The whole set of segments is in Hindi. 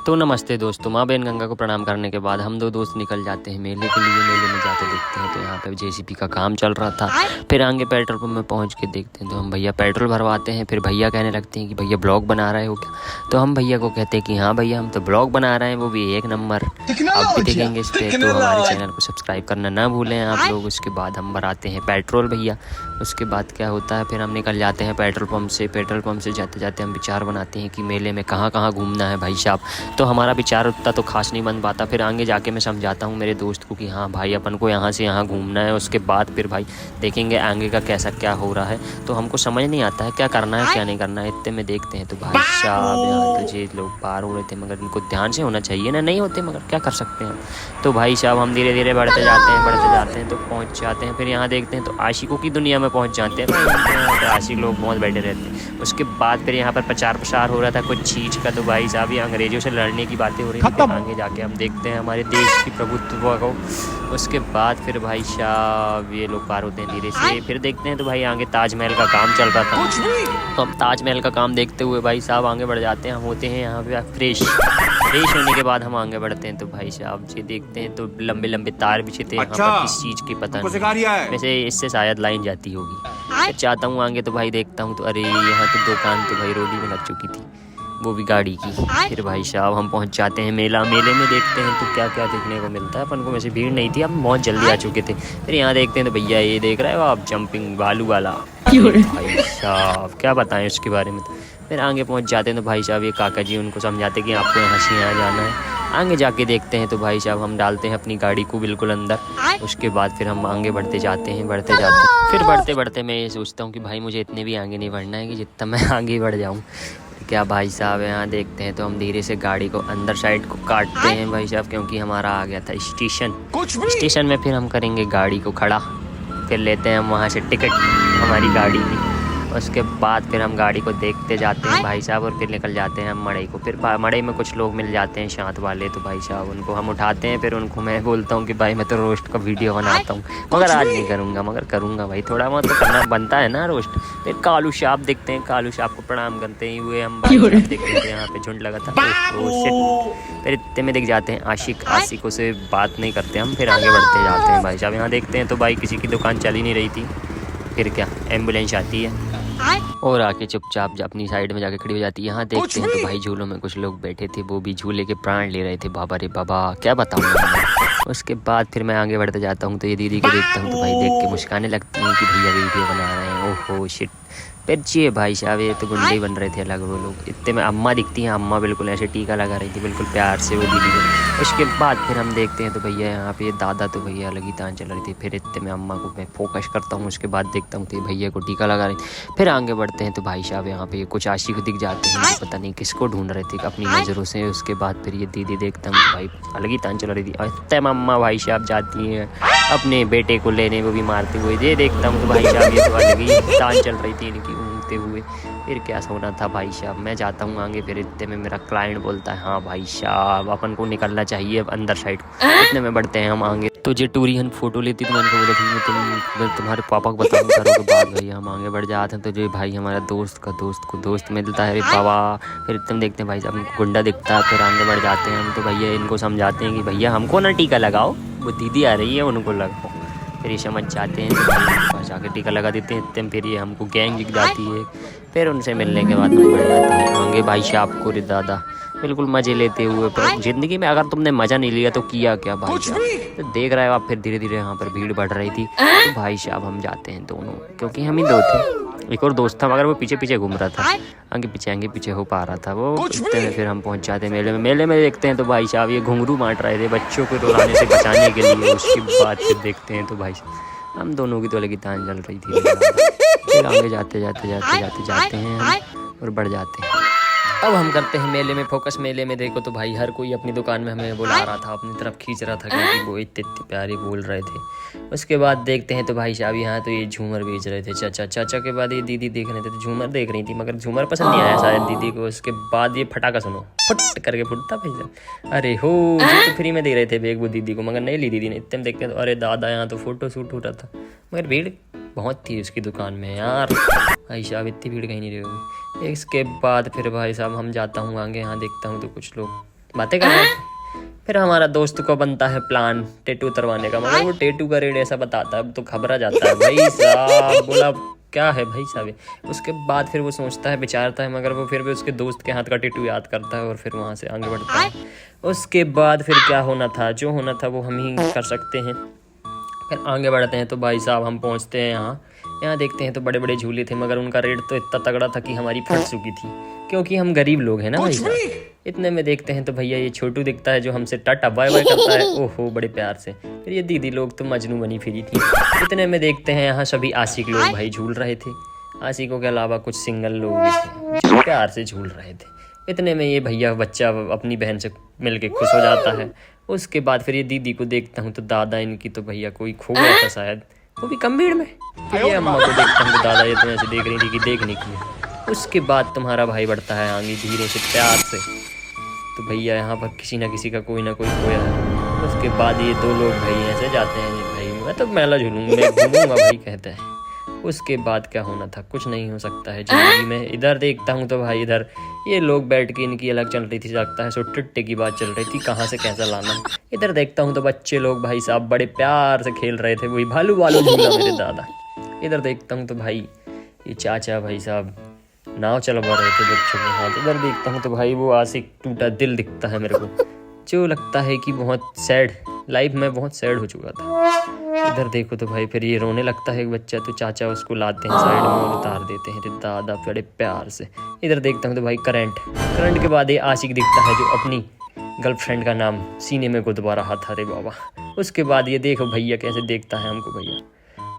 तो नमस्ते दोस्तों, माँ बहन गंगा को प्रणाम करने के बाद हम दो दोस्त निकल जाते हैं मेले के लिए। मेले में जाते देखते हैं तो यहाँ पे जेसीबी का काम चल रहा था। फिर आगे पेट्रोल पंप में पहुँच के देखते हैं तो हम भैया पेट्रोल भरवाते हैं। फिर भैया कहने लगते हैं कि भैया ब्लॉग बना रहे हो क्या? तो हम भैया को कहते हैं कि हाँ भैया, हम तो ब्लॉग बना रहे हैं, वो भी एक नंबर। आप भी देखेंगे इस पर, तो हमारे चैनल को सब्सक्राइब करना ना भूलें आप लोग। उसके बाद हम भराते हैं पेट्रोल भैया। उसके बाद क्या होता है, फिर हम निकल जाते हैं पेट्रोल पंप से। पेट्रोल पंप से जाते जाते हम विचार बनाते हैं कि मेले में कहाँ कहाँ घूमना है भाई साहब। तो हमारा विचार उतना तो खास नहीं बन पाता। फिर आगे जाके मैं समझाता हूँ मेरे दोस्त को कि हाँ भाई, अपन को यहाँ से यहाँ घूमना है। उसके बाद फिर भाई देखेंगे आगे का कैसा क्या हो रहा है। तो हमको समझ नहीं आता है क्या करना है क्या नहीं करना है। इतने में देखते हैं तो भाई साहब यहाँ तो ये लोग पार हो रहे थे, मगर इनको ध्यान से होना चाहिए ना, नहीं होते मगर क्या कर सकते हैं हम। तो भाई साहब हम धीरे धीरे बढ़ते जाते हैं तो पहुँच जाते हैं। फिर यहाँ देखते हैं तो आशिकों की दुनिया में पहुँच जाते हैं। तो आशिक लोग बहुत बैठे रहते हैं। उसके बाद फिर यहाँ पर प्रचार प्रसार हो रहा था कुछ चीज़ का। तो भाई साहब ये अंग्रेजों से लड़ने की बातें हो रही थी। आगे जाके हम देखते हैं हमारे देश की प्रभुत्व को। उसके बाद फिर भाई साहब ये लोग पार होते हैं धीरे से। फिर देखते हैं तो भाई आगे ताजमहल का काम चल रहा था। तो हम ताजमहल का काम देखते हुए भाई साहब आगे बढ़ जाते हैं। हम होते हैं यहाँ पे फ्रेश होने के बाद हम आगे बढ़ते हैं तो भाई साहब जी देखते हैं तो लंबे लंबे तार बिछे थे। यहाँ पर किस चीज़ की पता नहीं, वैसे इससे शायद लाइन जाती होगी। फिर चाहता हूँ आगे तो भाई देखता हूँ तो अरे यहाँ तो दुकान तो भाई रोड ही में लग चुकी थी, वो भी गाड़ी की। फिर भाई साहब हम पहुंच जाते हैं मेले में देखते हैं तो क्या क्या देखने को मिलता है। अपन को वैसे भीड़ नहीं थी, हम बहुत जल्दी आ चुके थे। फिर यहाँ देखते हैं तो भैया ये देख रहे हो आप, जंपिंग बालू वाला। भाई साहब क्या बताएं उसके बारे में। फिर आगे पहुंच जाते हैं तो भाई साहब ये काका जी उनको समझाते कि आपको यहाँ से यहाँ जाना है। आगे जाके देखते हैं तो भाई साहब हम डालते हैं अपनी गाड़ी को बिल्कुल अंदर। उसके बाद फिर हम आगे बढ़ते जाते हैं। फिर बढ़ते बढ़ते मैं ये सोचता हूँ कि भाई मुझे इतने भी आगे नहीं बढ़ना है कि जितना मैं आगे बढ़ जाऊँ। क्या भाई साहब यहाँ देखते हैं तो हम धीरे से गाड़ी को अंदर साइड को काटते हैं भाई साहब, क्योंकि हमारा आ गया था स्टेशन में। फिर हम करेंगे गाड़ी को खड़ा, फिर लेते हैं हम वहाँ से टिकट हमारी गाड़ी की। उसके बाद फिर हम गाड़ी को देखते जाते हैं भाई साहब, और फिर निकल जाते हैं हम मड़ई को। फिर मड़ई में कुछ लोग मिल जाते हैं शांत वाले, तो भाई साहब उनको हम उठाते हैं। फिर उनको मैं बोलता हूँ कि भाई मैं तो रोस्ट का वीडियो बनाता हूँ, मगर आज नहीं करूँगा, मगर करूँगा भाई, थोड़ा बहुत तो करना बनता है ना रोस्ट। फिर कालू साहब देखते हैं, कालू साहब को प्रणाम करते ही हुए हम भाई साहब देखते हैं यहाँ पे झुंड लगा था। फिर इतने में दिख जाते हैं आशिकों से बात नहीं करते हम। फिर आगे बढ़ते जाते हैं भाई साहब। यहाँ देखते हैं तो भाई किसी की दुकान चल ही नहीं रही थी। फिर क्या एम्बुलेंस आती है और आके चुपचाप अपनी साइड में जाके खड़ी हो जाती है। यहाँ देखते हैं तो भाई झूलों में कुछ लोग बैठे थे, वो भी झूले के प्राण ले रहे थे। बाबा रे बाबा क्या बताऊँ। उसके बाद फिर मैं आगे बढ़ते जाता हूँ तो ये दीदी को देखता हूँ तो भाई देख के मुस्काने लगती हैं कि भैया वीडियो बना रहे हैं। ओहो शिट। फिर जी भाई साहब ये तो गुंडे ही बन रहे थे अलग वो लोग। इतने में अम्मा दिखती हैं, अम्मा बिल्कुल ऐसे टीका लगा रही थी बिल्कुल प्यार से वो दीदी को। उसके बाद फिर हम देखते हैं तो भैया यहाँ पे दादा तो भैया अलग ही तान चल रही थी। फिर इतने में अम्मा को मैं फोकस करता हूँ। उसके बाद देखता हूँ तो भैया को टीका लगा रही थी। फिर आगे बढ़ते हैं तो भाई साहब यहाँ पे कुछ आशिक दिख जाते हैं, तो पता नहीं किसको ढूंढ रहे थे अपनी नज़रों से। उसके बाद फिर ये दीदी देखता हूँ तो भाई अलग ही तान चल रही थी। इतने में अम्मा भाई साहब जाती हैं अपने बेटे को लेने, वो भी मारते हुए। ये देखता हूँ तो भाई साहब ये तो अलग ही तान चल रही थी इनकी घूमते हुए। फिर क्या सोना था भाई साहब, मैं जाता हूँ आगे। फिर इतने में मेरा क्लाइंट बोलता है हाँ भाई साहब अपन को निकलना चाहिए अंदर साइड। इतने में बढ़ते हैं हम आगे। तो जो टूरियन फोटो लेती थी मैंने बोला थी मैं तुम्हारे पापा को बताऊँगा। घरों के बाद भैया हम आगे बढ़ जाते हैं तो जो भाई हमारा दोस्त को दोस्त मिलता है। अरे बाबा। फिर इतने देखते हैं भाई साहब हमको गुंडा दिखता है। फिर आगे बढ़ जाते हैं हम तो भैया इनको समझाते हैं कि भैया हमको ना टीका लगाओ, वो दीदी आ रही है उनको लगाओ। फिर ये समझ जाते हैं तो पास आके टीका लगा देते हैं। इतने फिर ये हमको गैंग दिख जाती है। फिर उनसे मिलने के बाद हम बढ़ जाते हैं आगे भाई साहब को। रे दादा बिल्कुल मज़े लेते हुए। पर ज़िंदगी में अगर तुमने मज़ा नहीं लिया तो किया क्या भाई साहब। तो देख रहे हो आप, फिर धीरे धीरे यहाँ पर भीड़ बढ़ रही थी। तो भाई साहब हम जाते हैं दोनों, क्योंकि हम ही दो थे, एक और दोस्त था मगर वो पीछे पीछे घूम रहा था, आगे पीछे हो पा रहा था वो। इतने में फिर हम पहुंच जाते हैं मेले में देखते हैं तो भाई साहब ये घुंघरू बांट रहे थे बच्चों को रुलाने से बचाने के लिए। उसके बाद फिर देखते हैं तो भाई हम दोनों की तो लगी तान चल रही थी। फिर आगे जाते हैं हम और बढ़ जाते हैं। अब हम करते हैं मेले में फोकस। मेले में देखो तो भाई हर कोई अपनी दुकान में हमें बुला रहा था, अपनी तरफ खींच रहा था, क्योंकि वो इतने प्यारे बोल रहे थे। उसके बाद देखते हैं तो भाई साहब यहाँ तो ये झूमर बेच रहे थे चाचा के बाद ये दीदी देख रहे थे तो झूमर देख रही थी, मगर झूमर पसंद नहीं आया शायद दीदी को। उसके बाद ये फटाका सुनो, फट करके फुटता भाई साहब। अरे हो ये तो फ्री में दे रहे थे बेग वो दीदी को, मगर नहीं ली दीदी ने। इतने देखते हैं तो अरे दादा यहाँ तो फोटो शूट हो रहा था, मगर भीड़ बहुत थी उसकी दुकान में यार। भाई साहब इतनी भीड़ कहीं नहीं रही होगी। इसके बाद फिर भाई साहब हम जाता हूँ आगे, यहाँ देखता हूँ तो कुछ लोग बातें कर रहे थे। फिर हमारा दोस्त को बनता है प्लान टैटू उतरवाने का, मगर वो टैटू का रेट ऐसा बताता है, अब तो घबरा जाता है भाई साहब। बोला क्या है भाई साहब। उसके बाद फिर वो सोचता है, विचारता है, मगर वो फिर भी उसके दोस्त के हाथ का टैटू याद करता है और फिर वहाँ से आगे बढ़ता है। उसके बाद फिर क्या होना था, जो होना था वो हम ही कर सकते हैं। फिर आगे बढ़ते हैं तो भाई साहब हम पहुँचते हैं यहाँ देखते हैं तो बड़े बड़े झूले थे, मगर उनका रेट तो इतना तगड़ा था कि हमारी फट चुकी थी, क्योंकि हम गरीब लोग हैं ना भाई साहब। इतने में देखते हैं तो भैया ये छोटू दिखता है जो हमसे टाटा बाय बाय करता है, ओहो बड़े प्यार से। फिर ये दीदी लोग तो मजनू बनी फिरी थी। इतने में देखते हैं यहाँ सभी आशिक लोग भाई झूल रहे थे। आशिकों के अलावा कुछ सिंगल लोग भी थे जो प्यार से झूल रहे थे। इतने में ये भैया बच्चा अपनी बहन से मिलके खुश हो जाता है। उसके बाद फिर ये दीदी को देखता हूँ तो दादा इनकी तो भैया कोई खो गया था शायद, वो भी कम भीड़ में। फिर ये अम्मा को देखता हूँ तो दादा ये तो ऐसे देख रही थी कि देखने की। उसके बाद तुम्हारा भाई बढ़ता है आगे धीरे से प्यार से, तो भैया यहाँ पर किसी ना किसी का कोई ना कोई खोया है। उसके बाद ये दो लोग भाई ऐसे जाते हैं, भाई मैं तो मेला झूलूंगा, मैं घूमूंगा भाई कहते हैं। उसके बाद क्या होना था, कुछ नहीं हो सकता है जिंदगी में। इधर देखता हूँ तो भाई इधर ये लोग बैठ के इनकी अलग चल रही थी, लगता है सो टिट्टे की बात चल रही थी, कहाँ से कैसा लाना है। इधर देखता हूँ तो बच्चे लोग भाई साहब बड़े प्यार से खेल रहे थे, वही भालू वालू झूला मेरे दादा। इधर देखता हूँ तो भाई ये चाचा भाई साहब नाव चलवा रहे थे बच्चों के हाथ। इधर देखता हूँ तो भाई वो आशिक टूटा दिल दिखता है मेरे को, जो लगता है कि बहुत सैड लाइफ में बहुत सैड हो चुका था। इधर देखो तो भाई फिर ये रोने लगता है एक बच्चा, तो चाचा उसको लाते हैं साइड में और उतार देते हैं दादा बड़े प्यार से। इधर देखता हूँ तो भाई करंट के बाद ये आशिक दिखता है जो अपनी गर्लफ्रेंड का नाम सीने में गुदवा रहा था, अरे बाबा। उसके बाद ये देखो भैया कैसे देखता है हमको भैया,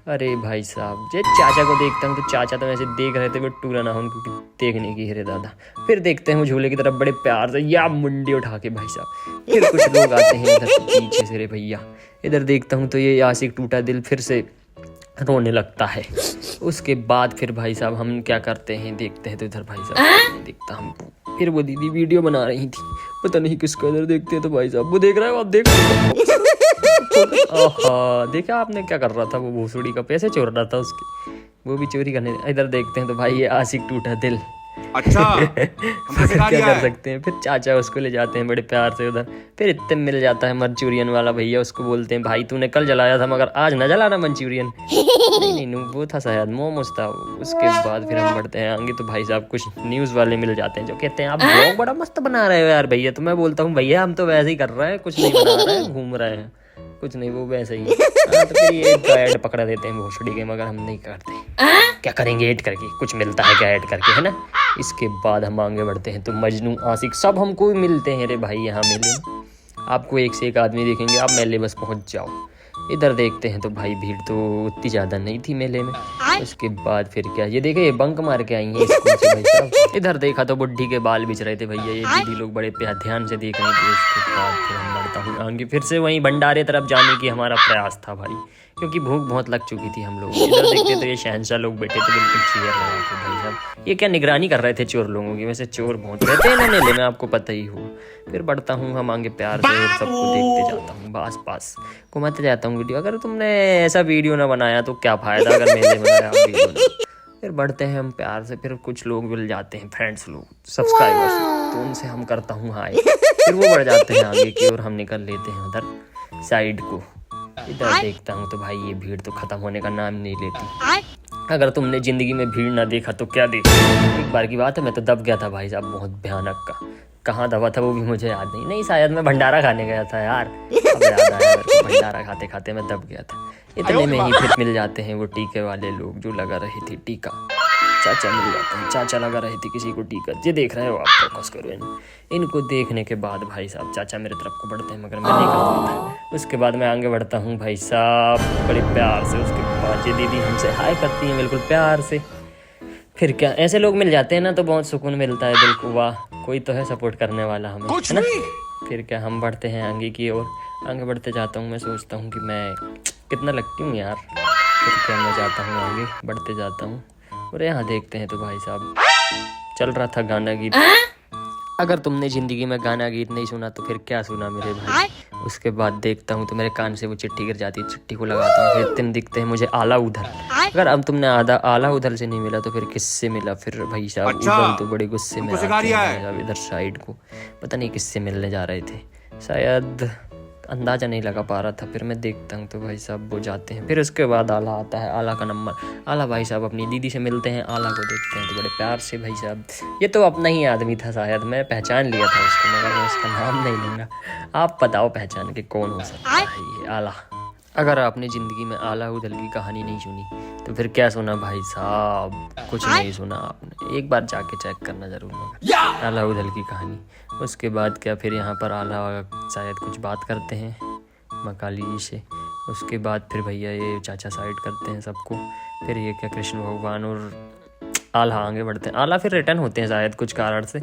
अरे भाई साहब। जब चाचा को देखता हूँ तो चाचा तो ऐसे देख रहे थे, वो टूरा ना हो उनको देखने की, अरे दादा। फिर देखते हैं झूले की तरफ बड़े प्यार से या मुंडी उठा के भाई साहब। फिर कुछ लोग आते हैं इधर पीछे से, रे भैया। इधर देखता हूँ तो ये आशिक टूटा दिल फिर से रोने लगता है। उसके बाद फिर भाई साहब हम क्या करते हैं, देखते हैं तो इधर भाई साहब देखता हम, फिर वो दीदी वीडियो बना रही थी, पता नहीं किसका। इधर देखते हैं तो भाई साहब वो देख रहा है, आप देख देखा आपने क्या कर रहा था, वो भूसड़ी का पैसे चोर रहा था उसके, वो भी चोरी करने। इधर देखते हैं तो भाई ये आशिक टूटा दिल। अच्छा क्या कर सकते हैं। फिर चाचा उसको ले जाते हैं बड़े प्यार से उधर। फिर इतने मिल जाता है मंचूरियन वाला भैया, उसको बोलते हैं भाई तूने कल जलाया था मगर आज न जलाना मंचूरियन। नहीं वो था शायद मोमोज था। उसके बाद फिर हम बढ़ते हैं आगे तो भाई साहब कुछ न्यूज़ वाले मिल जाते हैं जो कहते हैं आप ब्लॉग बड़ा मस्त बना रहे हो यार भैया। तो मैं बोलता हूँ भैया हम तो वैसे ही कर रहे हैं, कुछ नहीं बना रहे हैं, घूम रहे हैं, कुछ नहीं वो वैसे ही। तो फिर ये ऐड पकड़ा देते हैं भोसड़ी के, मगर हम नहीं करते। क्या करेंगे ऐड करके, कुछ मिलता है क्या ऐड करके, है ना। इसके बाद हम आगे बढ़ते हैं तो मजनू आशिक सब हमको मिलते हैं रे भाई यहाँ मेले में। आपको एक से एक आदमी देखेंगे, आप मेले बस पहुँच जाओ। इधर देखते हैं तो भाई भीड़ तो उतनी ज़्यादा नहीं थी मेले में। उसके बाद फिर क्या, ये देखे ये बंक मार के आई हैं स्कूल से भाई साहब। इधर देखा तो बुढ़ी के बाल बिछ रहे थे भैया, ये दीदी लोग बड़े ध्यान से देख रहे थे। उसके बाद फिर हम बढ़ता हूँ आगे, फिर से वहीं भंडारे तरफ जाने की हमारा प्रयास था भाई, क्योंकि भूख बहुत लग चुकी थी हम लोग। इधर देखते तो ये शहंशाह लोग बैठे थे बिल्कुल चेयर लगा के भाई साहब। ये क्या निगरानी कर रहे थे चोर लोगों की, वैसे चोर बहुत रहते हैं ना मेले में, आपको पता ही हो। फिर बढ़ता हूँ हम आगे प्यार से और सबको देखते जाता हूँ, पास घुमाते जाता हूँ वीडियो। अगर तुमने ऐसा वीडियो ना बनाया तो क्या फ़ायदा अगर मेले में आया वीडियो ना। फिर बढ़ते हैं हम प्यार से, फिर कुछ लोग मिल जाते हैं फ्रेंड्स लोग सब्सक्राइबर्स, तो उनसे हम करता हूँ हाय। फिर वो बढ़ जाते हैं आगे की और हम निकल लेते हैं उधर साइड को। इधर देखता हूँ तो भाई ये भीड़ तो ख़त्म होने का नाम नहीं लेती। अगर तुमने ज़िंदगी में भीड़ ना देखा तो क्या देखा। एक बार की बात है, मैं तो दब गया था भाई साहब बहुत भयानक का। कहाँ दबा था वो भी मुझे याद नहीं शायद मैं भंडारा खाने गया था यार, अब याद आया मेरे को। भंडारा खाते खाते मैं दब गया था। इतने में ही फिर मिल जाते हैं वो टीके वाले लोग जो लगा रहे थे टीका। चाचा मिल जाते हैं, चाचा लगा रहे थे किसी को टीका। ये देख रहे हो आप, फोकस करो इनको। देखने के बाद भाई साहब चाचा मेरे तरफ को बढ़ते हैं, मगर मैं नहीं कर पाता। उसके बाद मैं आगे बढ़ता हूँ भाई साहब बड़े प्यार से। उसके बाद ये दीदी हमसे हाय करती हैं बिल्कुल प्यार से। फिर क्या, ऐसे लोग मिल जाते हैं ना तो बहुत सुकून मिलता है दिल को, वाह कोई तो है सपोर्ट करने वाला हमें, है ना। फिर क्या हम बढ़ते हैं आगे की ओर। आगे बढ़ते जाता हूँ, मैं सोचता हूँ कि मैं कितना लगती हूँ यार। फिर क्या मैं जाता हूँ आगे, बढ़ते जाता हूँ और यहाँ देखते हैं तो भाई साहब चल रहा था गाना गीत। अगर तुमने ज़िंदगी में गाना गीत नहीं सुना तो फिर क्या सुना मेरे भाई। उसके बाद देखता हूँ तो मेरे कान से वो चिट्ठी गिर जाती है, चिट्ठी को लगाता हूँ, फिर 3 दिखते हैं मुझे आला उधल। अगर अब तुमने आला उधल से नहीं मिला तो फिर किससे मिला फिर भाई साहब। उधल तो बड़े गुस्से में आते हैं इधर साइड को, पता नहीं किससे मिलने जा रहे थे, शायद अंदाज़ा नहीं लगा पा रहा था। फिर मैं देखता हूँ तो भाई साहब वो जाते हैं। फिर उसके बाद आला आता है, आला का नंबर, आला भाई साहब अपनी दीदी से मिलते हैं, आला को देखते हैं तो बड़े प्यार से भाई साहब, ये तो अपना ही आदमी था शायद, मैं पहचान लिया था उसको मगर मैं उसका नाम नहीं लूँगा। आप बताओ पहचान के कौन हो सकता है ये आला। अगर आपने ज़िंदगी में आला उधल की कहानी नहीं सुनी तो फिर क्या सुना भाई साहब, कुछ नहीं सुना आपने। एक बार जाके चेक करना ज़रूर मगर आला उधल की कहानी। उसके बाद क्या फिर यहाँ पर आला शायद कुछ बात करते हैं मकाली जी से। उसके बाद फिर भैया ये चाचा साइड करते हैं सबको। फिर ये क्या कृष्ण भगवान और आला आगे बढ़ते हैं। आला फिर रिटर्न होते हैं शायद कुछ कारण से,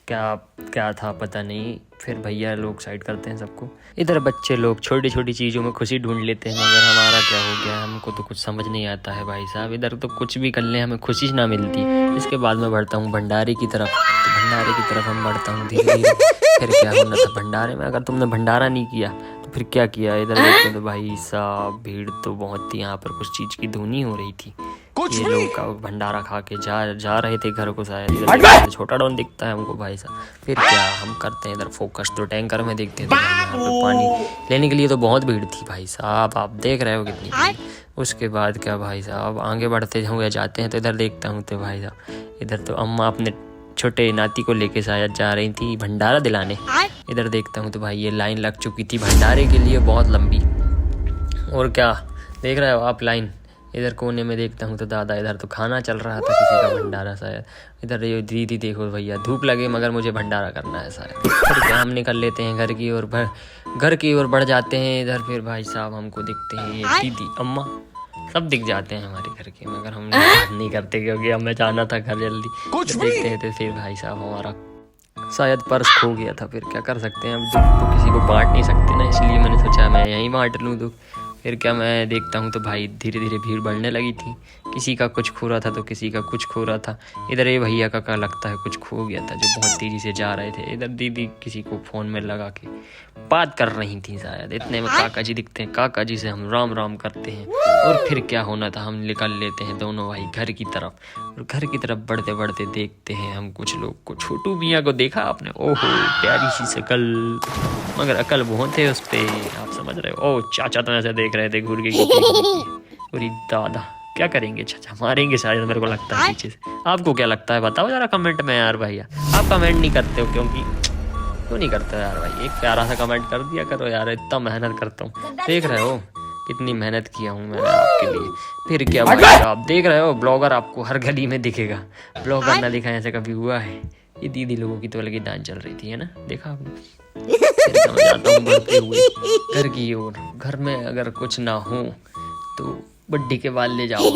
क्या था पता नहीं। फिर भैया लोग साइड करते हैं सबको। इधर बच्चे लोग छोटी छोटी चीज़ों में खुशी ढूंढ लेते हैं मगर हमारा क्या हो गया, हमको तो कुछ समझ नहीं आता है भाई साहब। इधर तो कुछ भी कर लें हमें खुशी ना मिलती। इसके बाद मैं बढ़ता हूँ भंडारे की तरफ, तो भंडारे की तरफ हम बढ़ता हूँ धीरे धीरे। फिर क्या होना था भंडारे में, अगर तुमने भंडारा नहीं किया तो फिर क्या किया। इधर देखते तो भाई साहब भीड़ तो बहुत थी, यहाँ पर कुछ चीज़ की धुनी हो रही थी। ये लोग का भंडारा खा के जा रहे थे घर को शायद। इधर छोटा डॉन दिखता है हमको भाई साहब। फिर क्या हम करते हैं इधर फोकस, तो टैंकर में देखते हैं तो यहाँ पे पानी लेने के लिए तो बहुत भीड़ थी भाई साहब, आप देख रहे हो कितनी भीड़। उसके बाद क्या भाई साहब आगे बढ़ते हुए जाते हैं तो इधर देखता हूँ तो भाई साहब इधर तो अम्मा अपने छोटे नाती को लेके शायद जा रही थी भंडारा दिलाने। इधर देखता हूँ तो भाई ये लाइन लग चुकी थी भंडारे के लिए बहुत लंबी। और क्या देख रहे हो आप लाइन। इधर कोने में देखता हूँ तो दादा, इधर तो खाना चल रहा था किसी का भंडारा शायद। इधर ये दीदी देखो भैया धूप लगे मगर मुझे भंडारा करना है शायद। फिर क्या हम निकल लेते हैं घर की ओर बढ़ जाते हैं। इधर फिर भाई साहब हमको दिखते हैं ये दीदी अम्मा सब दिख जाते हैं हमारे घर के, मगर हम नहीं करते क्योंकि हमें जाना था घर जल्दी। तो देखते हैं तो फिर भाई साहब हमारा शायद पर्स खो गया था। फिर क्या कर सकते हैं, अब दुख तो किसी को बांट नहीं सकते ना, इसलिए मैंने सोचा मैं यहीं बांट लूँ दुख। फिर क्या मैं देखता हूँ तो भाई धीरे धीरे भीड़ बढ़ने लगी थी, किसी का कुछ खो रहा था तो किसी का कुछ खो रहा था। इधर ये भैया का लगता है कुछ खो गया था जो बहुत तेज़ी से जा रहे थे। इधर दीदी किसी को फ़ोन में लगा के बात कर रही थी शायद। इतने में काका जी दिखते हैं, काका जी से हम राम राम करते हैं। और फिर क्या होना था, हम निकल लेते हैं दोनों भाई घर की तरफ। और घर की तरफ बढ़ते बढ़ते देखते हैं हम कुछ लोग को। छोटू मियाँ को देखा आपने, ओहो प्यारी सी शकल, मगर अकल बहुत है उस पर, आप समझ रहे हो। ओ चाचा तो ऐसे देख रहे थे घूर के, पूरी दादा क्या करेंगे चाचा, मारेंगे शायद मेरे को लगता है पीछे से। आपको क्या लगता है बताओ जरा कमेंट में यार भैया। आप कमेंट नहीं करते हो क्यों नहीं करते हो यार भाई, एक प्यारा सा कमेंट कर दिया करो यार, इतना मेहनत करता हूँ, देख रहे हो कितनी मेहनत किया हूँ मैंने आपके लिए। फिर क्या भाई आप देख रहे हो ब्लॉगर आपको हर गली में दिखेगा, ब्लॉगर ना दिखा ऐसे कभी हुआ है। ये दीदी लोगों की तो अलग ही डांस चल रही थी है ना, देखा आपने। फिर जाता हूँ बढ़ते हुए घर की ओर। घर में अगर कुछ ना हो तो बड्डी के बाल ले जाओ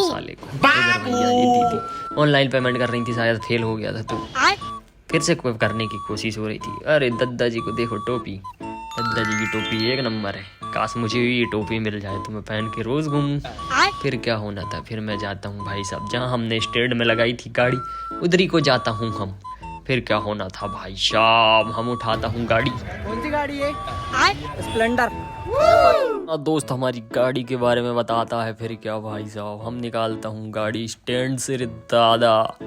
साले को। इधर भैया ये दीदी ऑनलाइन पेमेंट कर रही थी शायद, फेल हो गया था तो फिर से करने की कोशिश हो रही थी। अरे दद्दा जी को देखो टोपी, दद्दा जी की टोपी एक नंबर है, काश मुझे भी ये टोपी मिल जाए तो मैं पहन के रोज घूमूं। फिर क्या होना था, फिर मैं जाता हूँ भाई साहब जहाँ हमने स्टैंड में लगाई थी गाड़ी उधरी को जाता हूँ हम। फिर क्या होना था भाई साहब, हम उठाता हूँ गाड़ी। कौन सी गाड़ी है? स्प्लेंडर। दोस्त हमारी गाड़ी के बारे में बताता है। फिर क्या भाई साहब हम निकालता हूँ गाड़ी स्टैंड से, दादा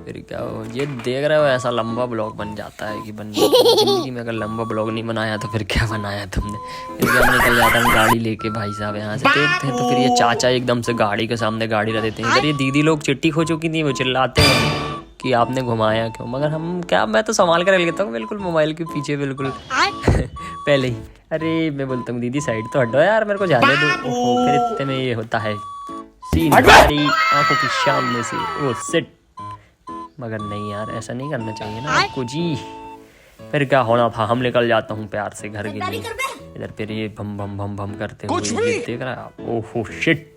फिर क्या ये देख रहे हो ऐसा लंबा ब्लॉग बन जाता है कि जिंदगी में अगर लंबा ब्लॉग नहीं बनाया तो फिर क्या बनाया तुमने। फिर क्या निकल जाता हूँ गाड़ी लेके भाई साहब यहाँ से देखते हैं तो फिर ये चाचा एकदम से गाड़ी के सामने गाड़ी रख देते हैं। इधर ये दीदी लोग चिट्ठी खो चुकी थी, वो चिल्लाते हैं कि आपने घुमाया क्यों, मगर हम क्या, मैं तो संभाल कर लेता हूँ बिल्कुल मोबाइल के पीछे बिल्कुल पहले ही। अरे मैं बोलता हूँ दीदी साइड तो हटो यार मेरे को जाने दो। ओहो फिर इतने में ये होता है सीन हमारी आंखों के सामने से, ओ सिट। मगर नहीं यार ऐसा नहीं करना चाहिए ना आपको जी। फिर क्या होना था, हम निकल जाता हूँ प्यार से घर के लिए। इधर फिर ये भम भम भम भम करते हुए देख रहा है आप, ओहो शिट।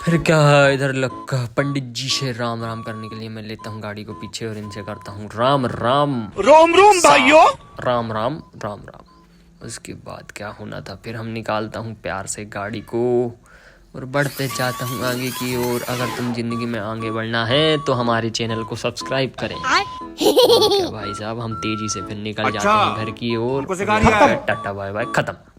फिर क्या है, इधर लग पंडित जी से राम राम करने के लिए मैं लेता हूँ गाड़ी को पीछे और इनसे करता हूँ राम राम रोम रोम भाइयों, राम राम राम राम। उसके बाद क्या होना था, फिर हम निकालता हूँ प्यार से गाड़ी को और बढ़ते चाहता हूँ आगे की ओर। अगर तुम जिंदगी में आगे बढ़ना है तो हमारे चैनल को सब्सक्राइब करें। क्या भाई साहब, हम तेजी से फिर निकल जाते हैं घर की ओर। टाटा बाय बाय, खत्म।